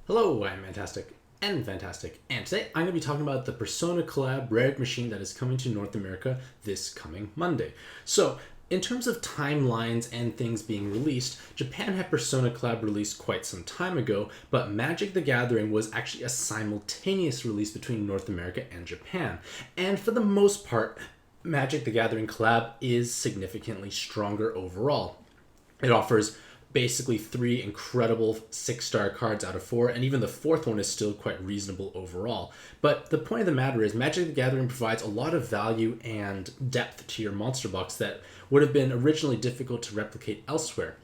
Hello, I'm Mantastic and Fantastic, and today I'm going to be talking about the Persona Collab REM machine that is coming to North America this coming Monday. So, in terms of timelines and things being released, Japan had Persona Collab released quite some time ago, but Magic the Gathering was actually a simultaneous release between North America and Japan. And for the most part, Magic the Gathering Collab is significantly stronger overall. It offers basically 3 incredible 6-star cards out of 4, and even the 4th one is still quite reasonable overall. But the point of the matter is Magic the Gathering provides a lot of value and depth to your monster box that would have been originally difficult to replicate elsewhere.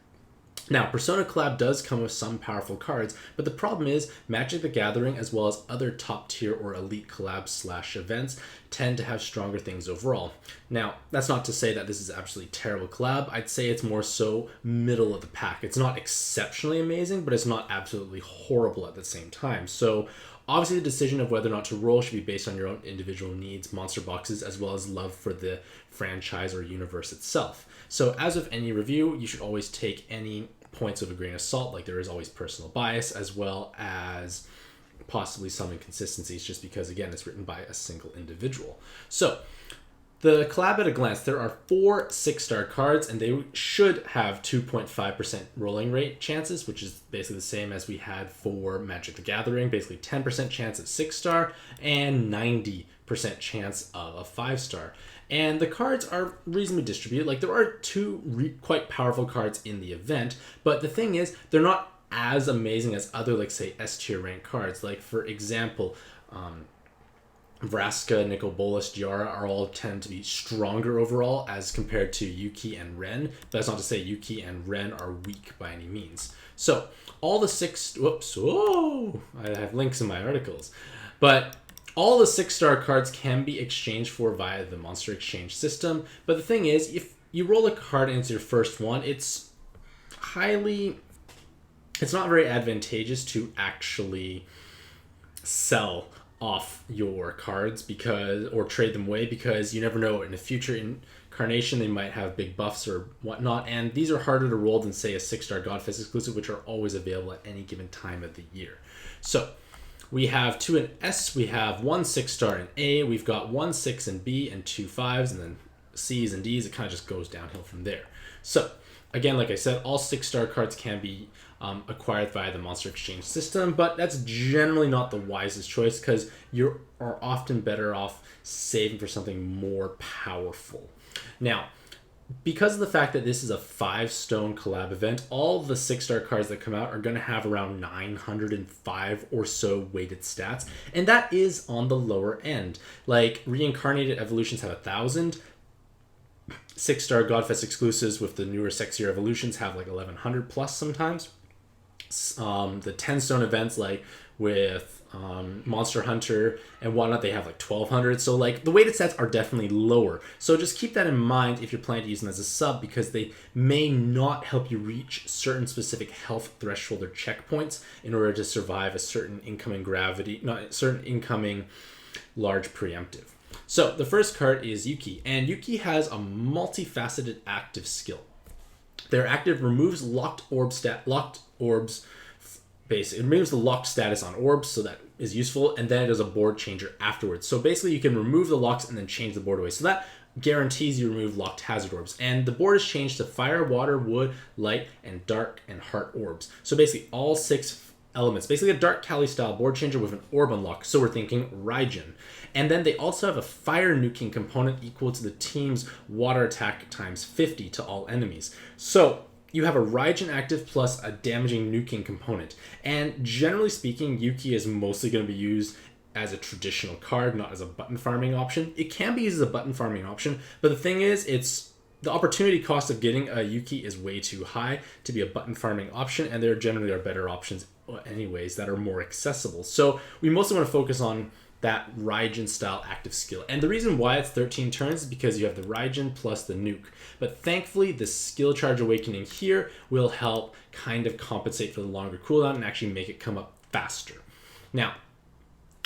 Now, Persona Collab does come with some powerful cards, but the problem is Magic the Gathering, as well as other top tier or elite collabs / events, tend to have stronger things overall. Now, that's not to say that this is absolutely terrible collab. I'd say it's more so middle of the pack. It's not exceptionally amazing, but it's not absolutely horrible at the same time. So, obviously, the decision of whether or not to roll should be based on your own individual needs, monster boxes, as well as love for the franchise or universe itself. So, as with any review, you should always take any points with a grain of salt, like there is always personal bias, as well as possibly some inconsistencies, just because, again, it's written by a single individual. So, the collab at a glance, there are 4 6-star cards, and they should have 2.5% rolling rate chances, which is basically the same as we had for Magic the Gathering, basically 10% chance at 6-star and 90% chance of a 5-star. And the cards are reasonably distributed. Like, there are 2 quite powerful cards in the event, but the thing is, they're not as amazing as other, like, say, S-tier ranked cards. Like, for example, Vraska, Nicol Bolas, Giara are all tend to be stronger overall as compared to Yuki and Ren. That's not to say Yuki and Ren are weak by any means. So, all the 6... Whoops. Oh! I have links in my articles. But all the 6-star cards can be exchanged for via the monster exchange system. But the thing is, if you roll a card and it's your first one, it's not very advantageous to actually sell off your cards or trade them away, because you never know, in a future incarnation they might have big buffs or whatnot, and these are harder to roll than, say, a 6-star Godfist exclusive, which are always available at any given time of the year. So we have 2 in S, we have 1 6-star in A, we've got 1 6 in B, and 2 5s, and then C's and D's. It kind of just goes downhill from there. So again, like I said, all 6-star cards can be acquired via the monster exchange system, but that's generally not the wisest choice, because you are often better off saving for something more powerful. Now, because of the fact that this is a 5-stone collab event, all the 6-star cards that come out are going to have around 905 or so weighted stats, and that is on the lower end. Like, reincarnated evolutions have 1,000. 6-star Godfest exclusives with the newer, sexier evolutions have like 1,100 plus sometimes. The 10-stone events, like with Monster Hunter and whatnot, they have like 1,200. So, like, the weighted stats are definitely lower. So just keep that in mind if you're planning to use them as a sub, because they may not help you reach certain specific health threshold or checkpoints in order to survive a certain incoming large preemptive. So the first card is Yuki, and Yuki has a multifaceted active skill. Their active removes locked orbs. Basically, it removes the locked status on orbs, so that is useful, and then it does a board changer afterwards. So basically, you can remove the locks and then change the board away. So that guarantees you remove locked hazard orbs. And the board is changed to fire, water, wood, light, and dark and heart orbs. So basically, all 6 elements. Basically, a Dark Kali style board changer with an orb unlock. So we're thinking Raijin. And then they also have a fire nuking component equal to the team's water attack times 50 to all enemies. So you have a Raijin active plus a damaging nuking component. And generally speaking, Yuki is mostly going to be used as a traditional card, not as a button farming option. It can be used as a button farming option, but the thing is, the opportunity cost of getting a Yuki is way too high to be a button farming option, and there generally are better options anyways that are more accessible. So we mostly want to focus on that Raijin style active skill. And the reason why it's 13 turns is because you have the Raijin plus the nuke. But thankfully, the skill charge awakening here will help kind of compensate for the longer cooldown and actually make it come up faster. Now,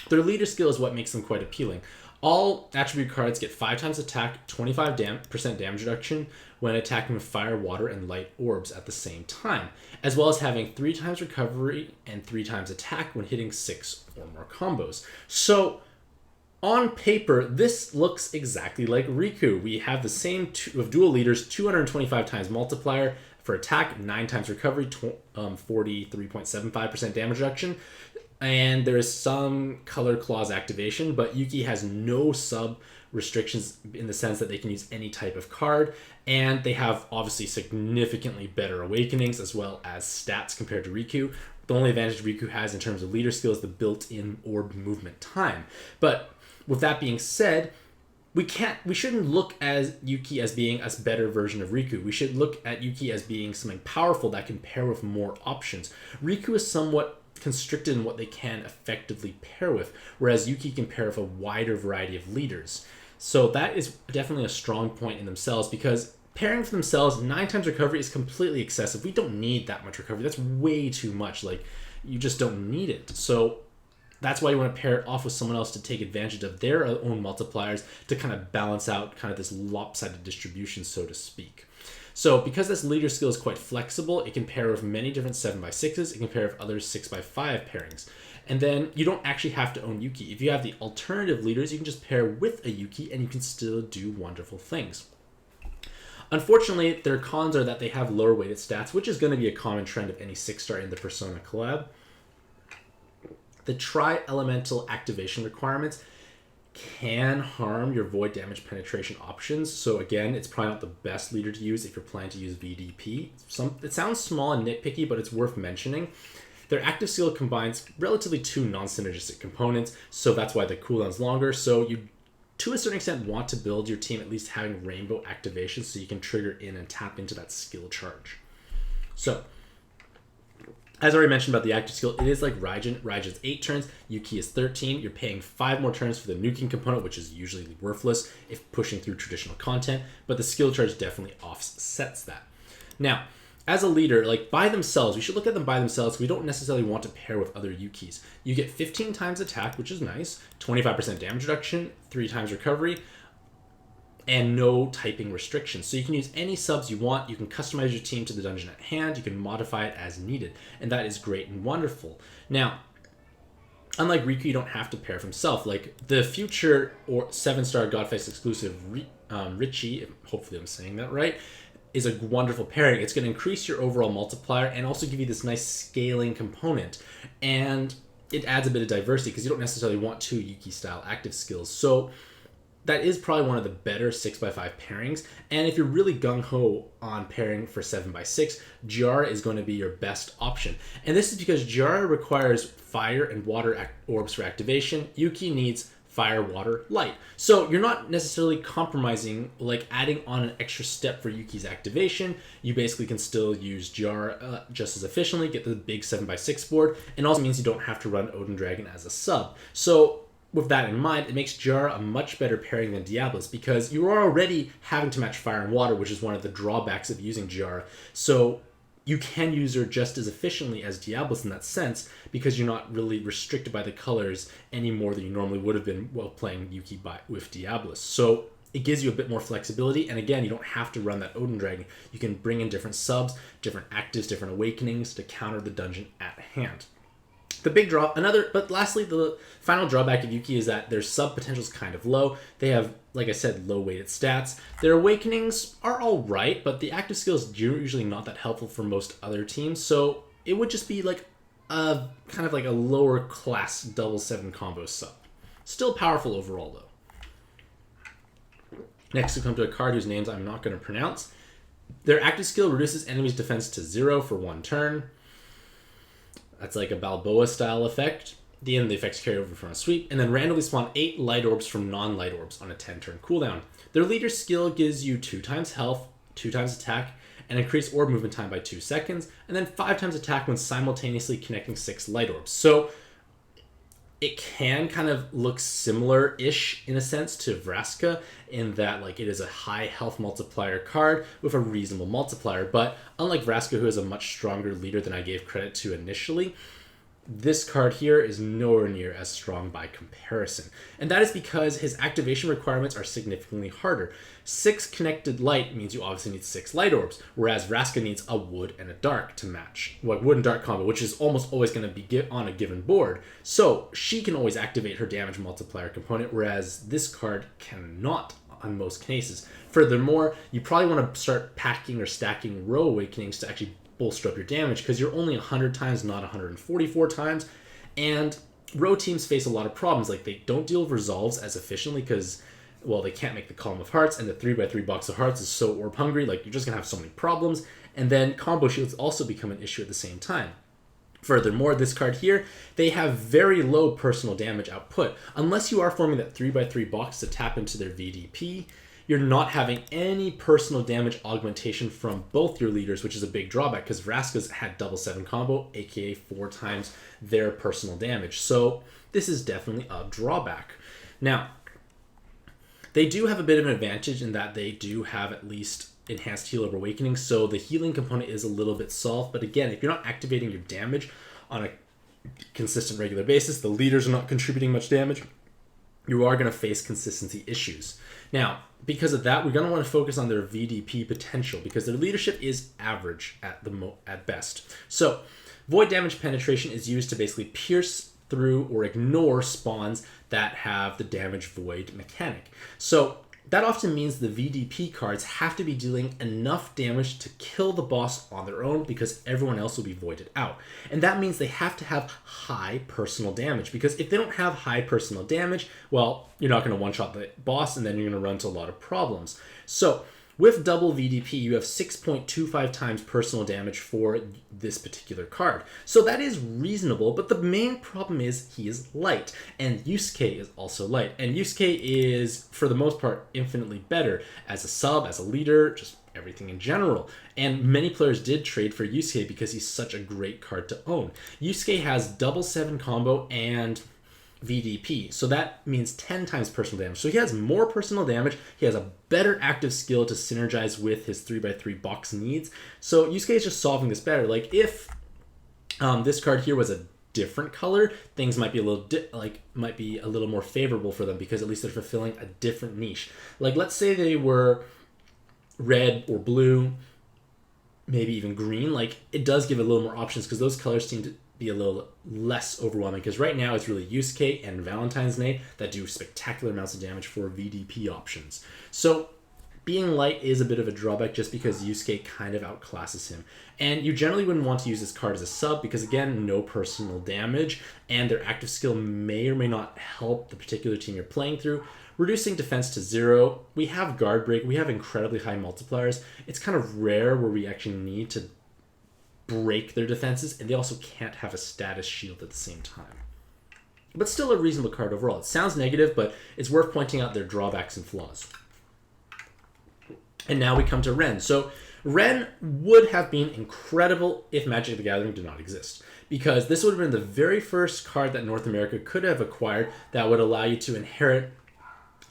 their leader skill is what makes them quite appealing. All attribute cards get 5 times attack, 25% damage reduction when attacking with fire, water, and light orbs at the same time, as well as having 3 times recovery and 3 times attack when hitting 6 or more combos. So, on paper, this looks exactly like Riku. We have the same with dual leaders, 225 times multiplier for attack, 9 times recovery, 43.75% damage reduction. And there is some color clause activation, but Yuki has no sub restrictions in the sense that they can use any type of card, and they have obviously significantly better awakenings as well as stats compared to Riku. The only advantage Riku has in terms of leader skill is the built-in orb movement time. But with that being said, we shouldn't look at Yuki as being a better version of Riku. We should look at Yuki as being something powerful that can pair with more options. Riku is somewhat constricted in what they can effectively pair with, whereas Yuki can pair with a wider variety of leaders. So that is definitely a strong point in themselves, because pairing for themselves, 9 times recovery is completely excessive. We don't need that much recovery. That's way too much. Like, you just don't need it. So that's why you want to pair it off with someone else to take advantage of their own multipliers to kind of balance out kind of this lopsided distribution, so to speak. So because this leader skill is quite flexible, it can pair with many different 7x6s, it can pair with other 6x5 pairings. And then you don't actually have to own Yuki. If you have the alternative leaders, you can just pair with a Yuki and you can still do wonderful things. Unfortunately, their cons are that they have lower weighted stats, which is going to be a common trend of any 6-star in the Persona collab. The tri-elemental activation requirements can harm your void damage penetration options. So again, it's probably not the best leader to use if you're planning to use VDP. It sounds small and nitpicky, but it's worth mentioning. Their active skill combines relatively 2 non-synergistic components, so that's why the cooldown's longer. So you, to a certain extent, want to build your team at least having rainbow activation so you can trigger in and tap into that skill charge. So, as I already mentioned about the active skill, it is like Raijin. Raijin's 8 turns, Yuki is 13. You're paying 5 more turns for the nuking component, which is usually worthless if pushing through traditional content, but the skill charge definitely offsets that. Now, as a leader, like by themselves, we should look at them by themselves. We don't necessarily want to pair with other Yukis. You get 15 times attack, which is nice, 25% damage reduction, 3 times recovery, and no typing restrictions. So you can use any subs you want. You can customize your team to the dungeon at hand. You can modify it as needed. And that is great and wonderful. Now, unlike Riku, you don't have to pair with himself. Like the future or 7-star Godface exclusive Richie, hopefully I'm saying that right, is a wonderful pairing. It's going to increase your overall multiplier and also give you this nice scaling component. And it adds a bit of diversity because you don't necessarily want 2 Yuki-style active skills. So that is probably one of the better 6x5 pairings. And if you're really gung-ho on pairing for 7x6, Giara is going to be your best option. And this is because Giara requires fire and water orbs for activation. Yuki needs fire, water, light. So you're not necessarily compromising, like adding on an extra step for Yuki's activation. You basically can still use Giara just as efficiently, get the big 7x6 board, and also means you don't have to run Odin Dragon as a sub. So with that in mind, it makes Giara a much better pairing than Diablos because you are already having to match fire and water, which is one of the drawbacks of using Giara. So you can use her just as efficiently as Diablos in that sense because you're not really restricted by the colors any more than you normally would have been while playing Yuki with Diablos. So it gives you a bit more flexibility, and again, you don't have to run that Odin Dragon. You can bring in different subs, different actives, different awakenings to counter the dungeon at hand. The big draw, but lastly, the final drawback of Yuki is that their sub potential is kind of low. They have, like I said, low weighted stats. Their awakenings are all right, but the active skill is usually not that helpful for most other teams. So it would just be like a kind of like a lower class double 7 combo sub. Still powerful overall though. Next we come to a card whose names I'm not going to pronounce. Their active skill reduces enemies' defense to 0 for 1 turn. That's like a Balboa style effect. The end of the effects carry over from a sweep, and then randomly spawn 8 light orbs from non-light orbs on a 10-turn cooldown. Their leader skill gives you 2 times health, 2 times attack, and increased orb movement time by 2 seconds, and then 5 times attack when simultaneously connecting 6 light orbs. So it can kind of look similar-ish in a sense to Vraska in that like it is a high health multiplier card with a reasonable multiplier, but unlike Vraska, who is a much stronger leader than I gave credit to initially, this card here is nowhere near as strong by comparison. And that is because his activation requirements are significantly harder. 6 connected light means you obviously need 6 light orbs, whereas Vraska needs a wood and a dark to match. Well, wood and dark combo, which is almost always going to be on a given board. So she can always activate her damage multiplier component, whereas this card cannot on most cases. Furthermore, you probably want to start packing or stacking Row Awakenings to actually bolster up your damage, because you're only 100 times, not 144 times. And Row teams face a lot of problems. Like, they don't deal with resolves as efficiently because, well, they can't make the Column of Hearts, and the 3x3 box of hearts is so orb hungry. Like, you're just going to have so many problems. And then combo shields also become an issue at the same time. Furthermore, this card here, they have very low personal damage output. Unless you are forming that 3x3 box to tap into their VDP, you're not having any personal damage augmentation from both your leaders, which is a big drawback because Vraska's had double 7 combo, aka 4 times their personal damage. So this is definitely a drawback. Now, they do have a bit of an advantage in that they do have at least enhanced heal of awakening, so the healing component is a little bit soft. But again, if you're not activating your damage on a consistent regular basis, the leaders are not contributing much damage, you are going to face consistency issues. Now, because of that, we're going to want to focus on their VDP potential because their leadership is average at best. So, void damage penetration is used to basically pierce through or ignore spawns that have the damage void mechanic. So, that often means the VDP cards have to be dealing enough damage to kill the boss on their own because everyone else will be voided out. And that means they have to have high personal damage, because if they don't have high personal damage, well, you're not going to one-shot the boss and then you're going to run into a lot of problems. So with double VDP, you have 6.25 times personal damage for this particular card. So that is reasonable, but the main problem is he is light, and Yusuke is also light. And Yusuke is, for the most part, infinitely better as a sub, as a leader, just everything in general. And many players did trade for Yusuke because he's such a great card to own. Yusuke has double 7 combo and VDP, so that means 10 times personal damage. So he has more personal damage, he has a better active skill to synergize with his 3x3 box needs. So Yusuke is just solving this better. Like, if this card here was a different color, things might be a little more favorable for them, because at least they're fulfilling a different niche. Like, let's say they were red or blue, maybe even green. Like, it does give a little more options because those colors seem to be a little less overwhelming, because right now it's really Yusuke and Valentine's Day that do spectacular amounts of damage for VDP options. So being light is a bit of a drawback just because Yusuke kind of outclasses him. And you generally wouldn't want to use this card as a sub because, again, no personal damage, and their active skill may or may not help the particular team you're playing through. Reducing defense to 0, we have guard break, we have incredibly high multipliers. It's kind of rare where we actually need to break their defenses, and they also can't have a status shield at the same time. But still a reasonable card overall. It sounds negative, but it's worth pointing out their drawbacks and flaws. And now we come to Ren. So Ren would have been incredible if Magic the Gathering did not exist, because this would have been the very first card that North America could have acquired that would allow you to inherit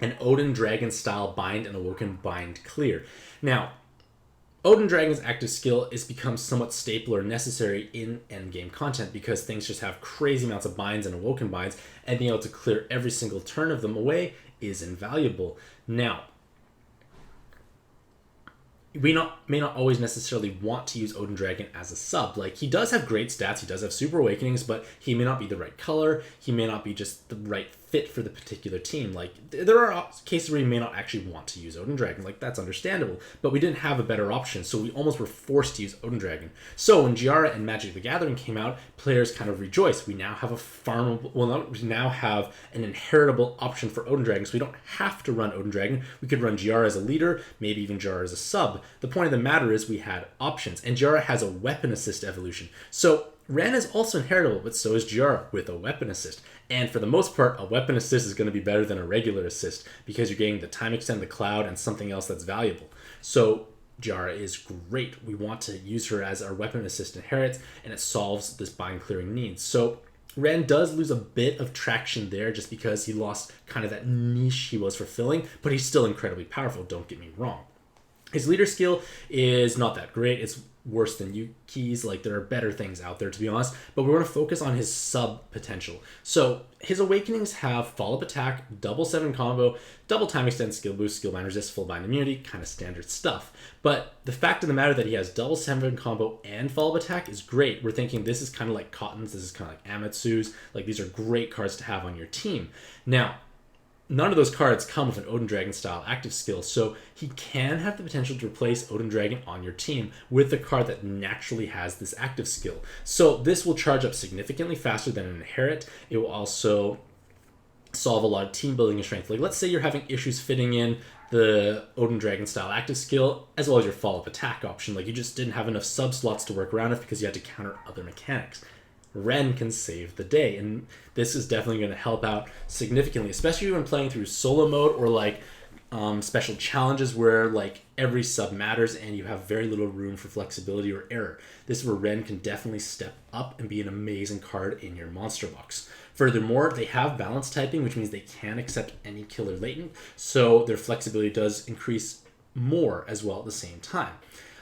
an Odin Dragon style bind and Awoken bind clear. Now, Odin Dragon's active skill is become somewhat staple or necessary in endgame content because things just have crazy amounts of binds and Awoken binds, and being able to clear every single turn of them away is invaluable. Now, we may not always necessarily want to use Odin Dragon as a sub. Like, he does have great stats, he does have super awakenings, but he may not be the right color, he may not be just the right fit for the particular team. Like, there are cases where you may not actually want to use Odin Dragon. Like, that's understandable, but we didn't have a better option, so we almost were forced to use Odin Dragon. So when Giara and Magic the Gathering came out, players kind of rejoiced. We now have we now have an inheritable option for Odin Dragon, so we don't have to run Odin Dragon. We could run Giara as a leader, maybe even Giara as a sub. The point of the matter is we had options, and Giara has a weapon assist evolution. So Ren is also inheritable, but so is Giara with a weapon assist. And for the most part, a weapon assist is going to be better than a regular assist because you're getting the time extend, the cloud, and something else that's valuable. So Giara is great. We want to use her as our weapon assist inherits, and it solves this bind clearing needs. So Ren does lose a bit of traction there just because he lost kind of that niche he was fulfilling, but he's still incredibly powerful, don't get me wrong. His leader skill is not that great. It's worse than Yuki's. Like, there are better things out there, to be honest, but we're going to focus on his sub potential. So his awakenings have follow-up attack, double 7 combo, double time extend, skill boost, skill bind resist, full bind immunity, kind of standard stuff. But the fact of the matter that he has double 7 combo and follow-up attack is great. We're thinking this is kind of like Cotton's, this is kind of like Amatsu's. Like, these are great cards to have on your team. Now, none of those cards come with an Odin Dragon style active skill, so he can have the potential to replace Odin Dragon on your team with a card that naturally has this active skill. So this will charge up significantly faster than an Inherit. It will also solve a lot of team building and strength. Like, let's say you're having issues fitting in the Odin Dragon style active skill as well as your follow-up attack option. Like, you just didn't have enough sub slots to work around it because you had to counter other mechanics. Ren can save the day, and this is definitely going to help out significantly, especially when playing through solo mode or like special challenges where like every sub matters and you have very little room for flexibility or error. This is where Ren can definitely step up and be an amazing card in your monster box. Furthermore, they have balance typing, which means they can accept any killer latent, so their flexibility does increase more as well at the same time.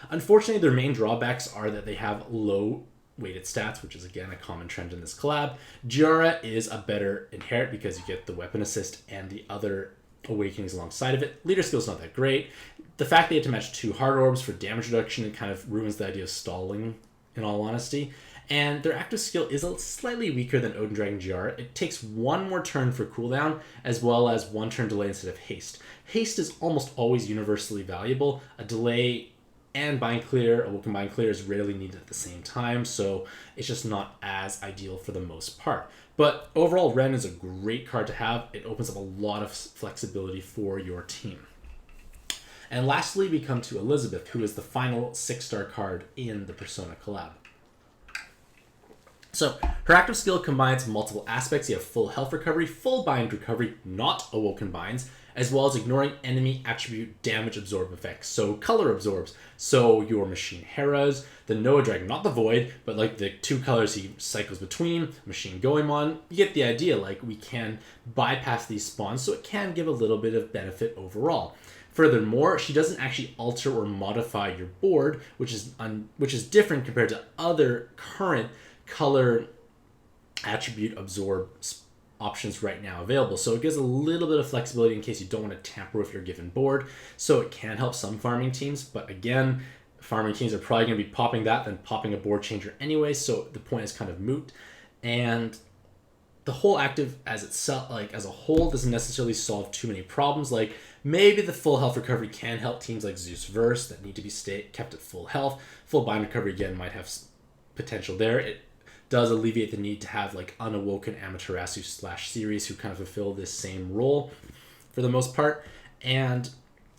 Unfortunately, their main drawbacks are that they have low weighted stats, which is again a common trend in this collab. Giara is a better Inherit because you get the weapon assist and the other awakenings alongside of it. Leader skill's not that great. The fact they had to match 2 hard orbs for damage reduction, it kind of ruins the idea of stalling, in all honesty. And their active skill is slightly weaker than Odin Dragon Giara. It takes 1 more turn for cooldown, as well as 1 turn delay instead of haste. Haste is almost always universally valuable. A delay and bind clear, a Awoken bind clear is rarely needed at the same time, so it's just not as ideal for the most part. But overall, Ren is a great card to have. It opens up a lot of flexibility for your team. And lastly, we come to Elizabeth, who is the final 6-star card in the Persona collab. So her active skill combines multiple aspects. You have full health recovery, full bind recovery, not awoken binds, as well as ignoring enemy attribute damage absorb effects. So color absorbs. So your Machine Heras, the Noah Dragon, not the Void, but like the 2 colors he cycles between, Machine Goemon. You get the idea, like we can bypass these spawns, so it can give a little bit of benefit overall. Furthermore, she doesn't actually alter or modify your board, which is different compared to other current color attribute absorb options right now available. So it gives a little bit of flexibility in case you don't want to tamper with your given board. So it can help some farming teams, but again, farming teams are probably going to be popping that than popping a board changer anyway, so the point is kind of moot. And the whole active as itself, like as a whole, doesn't necessarily solve too many problems. Like maybe the full health recovery can help teams like Zeus Verse that need to be kept at full health. Full bind recovery again might have potential there. It does alleviate the need to have like unawoken Amaterasu / series who kind of fulfill this same role for the most part. And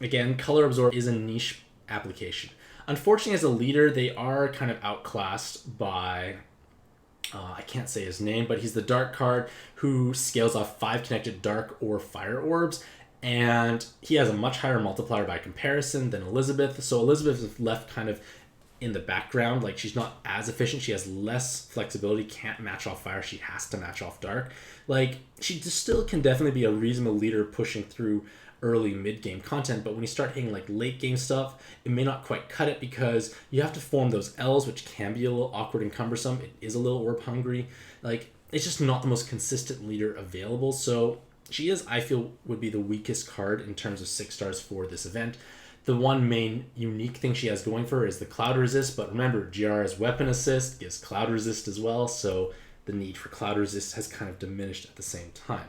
again, color absorb is a niche application. Unfortunately, as a leader, they are kind of outclassed by I can't say his name, but he's the dark card who scales off 5 connected dark or fire orbs, and he has a much higher multiplier by comparison than Elizabeth. So Elizabeth is left kind of in the background, like she's not as efficient, she has less flexibility, can't match off fire, she has to match off dark. Like she just still can definitely be a reasonable leader pushing through early mid-game content, but when you start hitting like late game stuff, it may not quite cut it because you have to form those L's, which can be a little awkward and cumbersome. It is a little orb hungry. Like it's just not the most consistent leader available. So she is, I feel, would be the weakest card in terms of 6 stars for this event. The one main unique thing she has going for her is the cloud resist, but remember, Giara's weapon assist gives cloud resist as well, so the need for cloud resist has kind of diminished at the same time.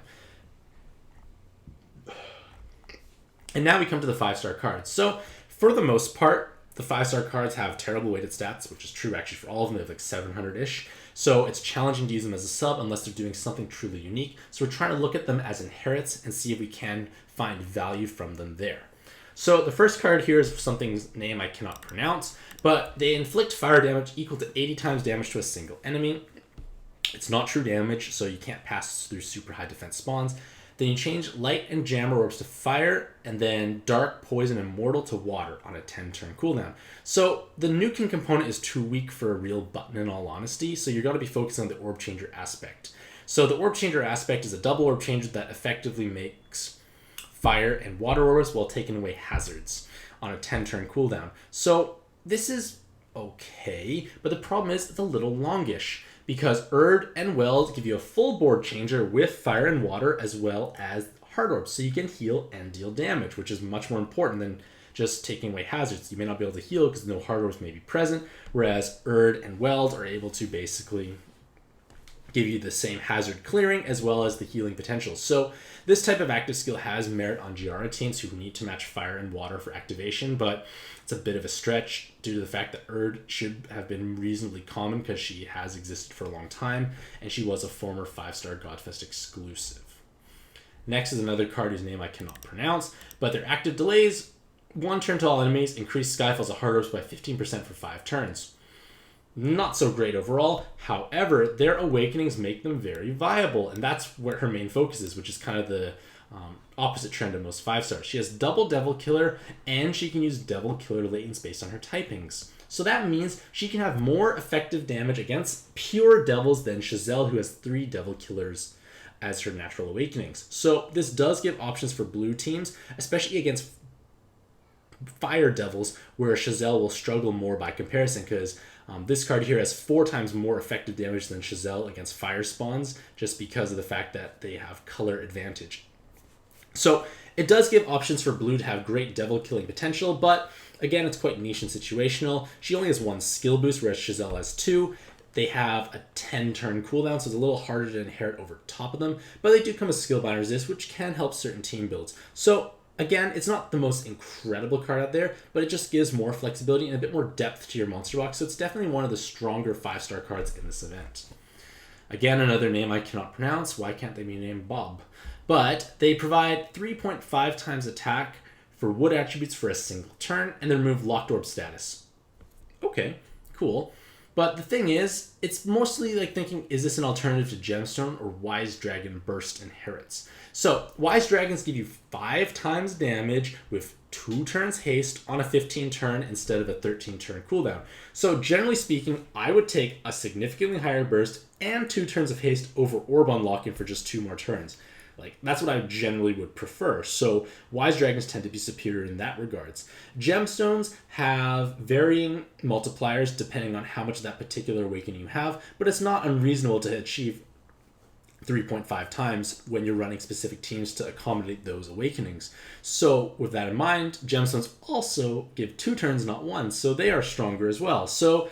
And now we come to the 5-star cards. So for the most part, the 5-star cards have terrible weighted stats, which is true actually for all of them. They have like 700-ish. So it's challenging to use them as a sub unless they're doing something truly unique. So we're trying to look at them as inherits and see if we can find value from them there. So the first card here is something's name I cannot pronounce, but they inflict fire damage equal to 80 times damage to a single enemy. It's not true damage, so you can't pass through super high defense spawns. Then you change light and jammer orbs to fire, and then dark, poison, and mortal to water on a 10-turn cooldown. So the nuking component is too weak for a real button in all honesty, so you're going to be focusing on the orb changer aspect. So the orb changer aspect is a double orb changer that effectively makes fire and water orbs while taking away hazards on a 10-turn cooldown. So this is okay, but the problem is it's a little longish because Erd and Weld give you a full board changer with fire and water as well as hard orbs, so you can heal and deal damage, which is much more important than just taking away hazards. You may not be able to heal because no hard orbs may be present, whereas Erd and Weld are able to basically give you the same hazard clearing as well as the healing potential. So this type of active skill has merit on Giara teams who need to match fire and water for activation, but it's a bit of a stretch due to the fact that Erd should have been reasonably common because she has existed for a long time and she was a former 5-star Godfest exclusive. Next is another card whose name I cannot pronounce, but their active delays 1 turn to all enemies, increase Skyfall's hard orbs by 15% for 5 turns. Not so great overall. However, their awakenings make them very viable, and that's where her main focus is, which is kind of the opposite trend of most 5-stars. She has double Devil Killer, and she can use Devil Killer latents based on her typings. So that means she can have more effective damage against pure devils than Chazelle, who has 3 Devil Killers as her natural awakenings. So this does give options for blue teams, especially against fire devils, where Chazelle will struggle more by comparison, because this card here has 4 times more effective damage than Chazelle against fire spawns, just because of the fact that they have color advantage. So it does give options for blue to have great devil killing potential, but again, it's quite niche and situational. She only has 1 skill boost, whereas Chazelle has 2. They have a 10-turn cooldown, so it's a little harder to inherit over top of them, but they do come with skill bind resist, which can help certain team builds. So again, it's not the most incredible card out there, but it just gives more flexibility and a bit more depth to your monster box, so it's definitely one of the stronger 5-star cards in this event. Again, another name I cannot pronounce. Why can't they be named Bob? But they provide 3.5 times attack for wood attributes for a single turn, and then remove Locked Orb status. Okay, cool. But the thing is, it's mostly like thinking, is this an alternative to Gemstone or Wise Dragon Burst Inherits? So, Wise Dragons give you 5 times damage with 2 turns haste on a 15 turn instead of a 13 turn cooldown. So, generally speaking, I would take a significantly higher burst and 2 turns of haste over Orb Unlocking for just 2 more turns. Like, that's what I generally would prefer. So Wise Dragons tend to be superior in that regards. Gemstones have varying multipliers depending on how much of that particular awakening you have, but it's not unreasonable to achieve 3.5 times when you're running specific teams to accommodate those awakenings. So with that in mind, Gemstones also give 2 turns, not 1, so they are stronger as well. So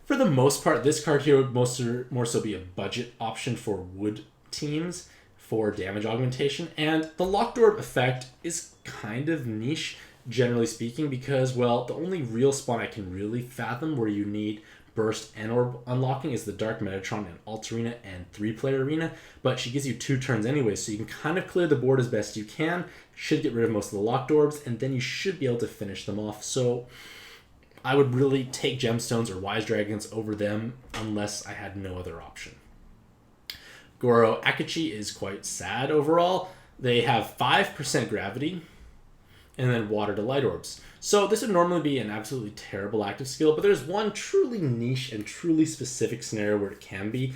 for the most part, this card here would more so be a budget option for wood teams for damage augmentation, and the Locked Orb effect is kind of niche, generally speaking, because, well, the only real spawn I can really fathom where you need burst and orb unlocking is the Dark Metatron and Alt Arena and 3-player arena, but she gives you 2 turns anyway, so you can kind of clear the board as best you can, should get rid of most of the Locked Orbs, and then you should be able to finish them off. So I would really take Gemstones or Wise Dragons over them unless I had no other option. Goro Akechi is quite sad overall. They have 5% gravity and then water to light orbs. So this would normally be an absolutely terrible active skill, but there's one truly niche and truly specific scenario where it can be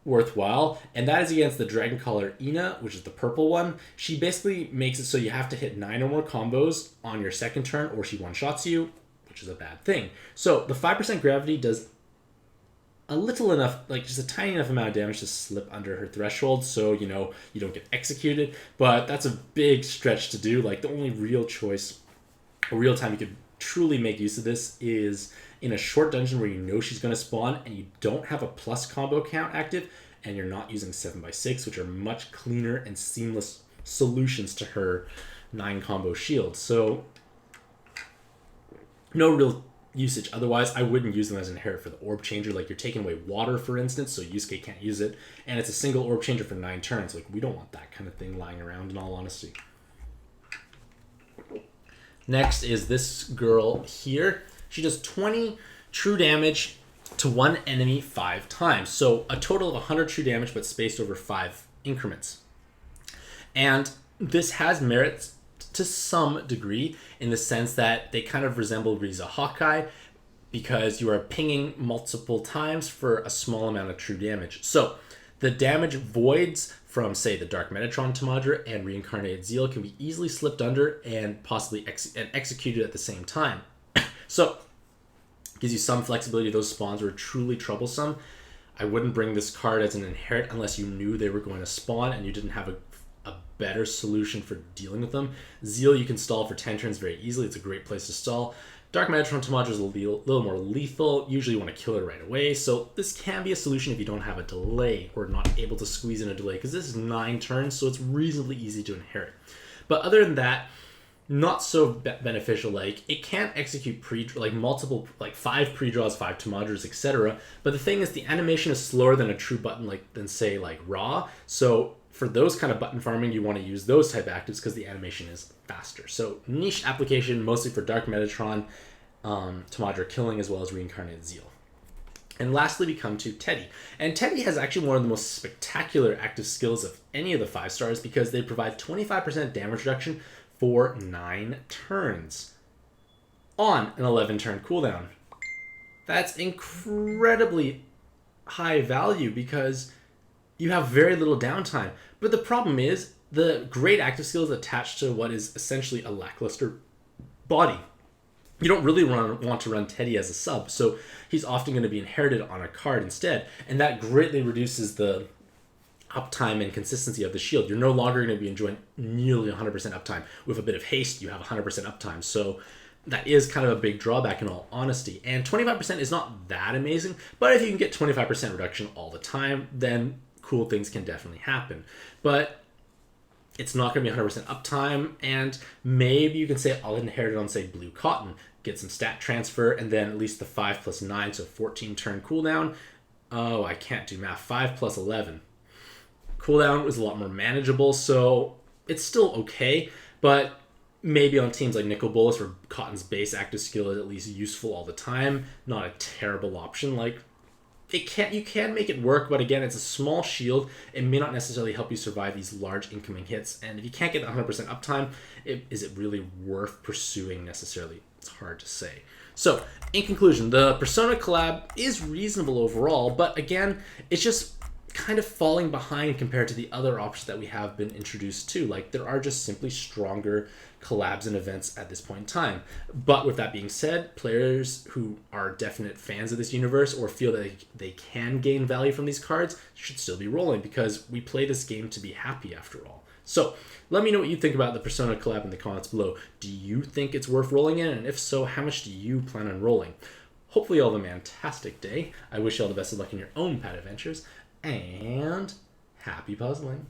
worthwhile, and that is against the Dragon Caller Ina, which is the purple one. She basically makes it so you have to hit 9 or more combos on your second turn or she one-shots you, which is a bad thing. So the 5% gravity does a little enough, like just a tiny enough amount of damage to slip under her threshold, so you know you don't get executed, but that's a big stretch to do. Like the only real choice, or real time you could truly make use of this is in a short dungeon where you know she's going to spawn and you don't have a plus combo count active and you're not using 7x6, which are much cleaner and seamless solutions to her 9 combo shield. So no real usage. Otherwise, I wouldn't use them as an inherit for the orb changer. Like you're taking away water, for instance, so Yusuke can't use it, and it's a single orb changer for 9 turns. Like we don't want that kind of thing lying around, in all honesty. Next is this girl here. She does 20 true damage to 1 enemy 5 times, so a total of 100 true damage, but spaced over 5 increments. And this has merits to some degree in the sense that they kind of resemble Riza Hawkeye because you are pinging multiple times for a small amount of true damage. So the damage voids from, say, the Dark Metatron Tamaja and Reincarnated Zeal can be easily slipped under and possibly executed at the same time. So Gives you some flexibility. Those spawns were truly troublesome. I wouldn't bring this card as an inherit unless you knew they were going to spawn and you didn't have a better solution for dealing with them. Zeal you can stall for 10 turns very easily. It's a great place to stall. Dark Metatron Tamaja is a little more lethal. Usually you want to kill it right away. So this can be a solution if you don't have a delay or not able to squeeze in a delay, because this is 9 turns, so it's reasonably easy to inherit. But other than that, not so beneficial. Like, it can't execute multiple, 5 pre-draws, 5 Tamajas, etc. But the thing is, the animation is slower than a true button, than say Raw. So for those kind of button farming, you want to use those type actives because the animation is faster. So niche application, mostly for Dark Metatron, Tamaja killing, as well as Reincarnated Zeal. And lastly, we come to Teddy. And Teddy has actually one of the most spectacular active skills of any of the 5 stars because they provide 25% damage reduction for 9 turns on an 11-turn cooldown. That's incredibly high value because you have very little downtime. But the problem is the great active skill is attached to what is essentially a lackluster body. You don't really want to run Teddy as a sub, so he's often going to be inherited on a card instead, and that greatly reduces the uptime and consistency of the shield. You're no longer going to be enjoying nearly 100% uptime. With a bit of haste, you have 100% uptime, so that is kind of a big drawback in all honesty. And 25% is not that amazing, but if you can get 25% reduction all the time, then cool things can definitely happen. But it's not going to be 100% uptime, and maybe you can say I'll inherit it on, say, Blue Cotton, get some stat transfer, and then at least the 5 plus 9, so 14 turn cooldown. Oh, I can't do math. 5 plus 11. Cooldown was a lot more manageable, so it's still okay, but maybe on teams like Nicol Bolas, where Cotton's base active skill is at least useful all the time, not a terrible option. You can make it work, but again, it's a small shield. It may not necessarily help you survive these large incoming hits, and if you can't get 100% uptime, is it really worth pursuing necessarily? It's hard to say. So, in conclusion, the Persona collab is reasonable overall, but again, it's just kind of falling behind compared to the other options that we have been introduced to. There are just simply stronger collabs and events at this point in time. But with that being said, players who are definite fans of this universe or feel that they can gain value from these cards should still be rolling, because we play this game to be happy after all. So let me know what you think about the Persona collab in the comments below. Do you think it's worth rolling in? And if so, how much do you plan on rolling? Hopefully all the Mantastic day. I wish you all the best of luck in your own pad adventures, and happy puzzling.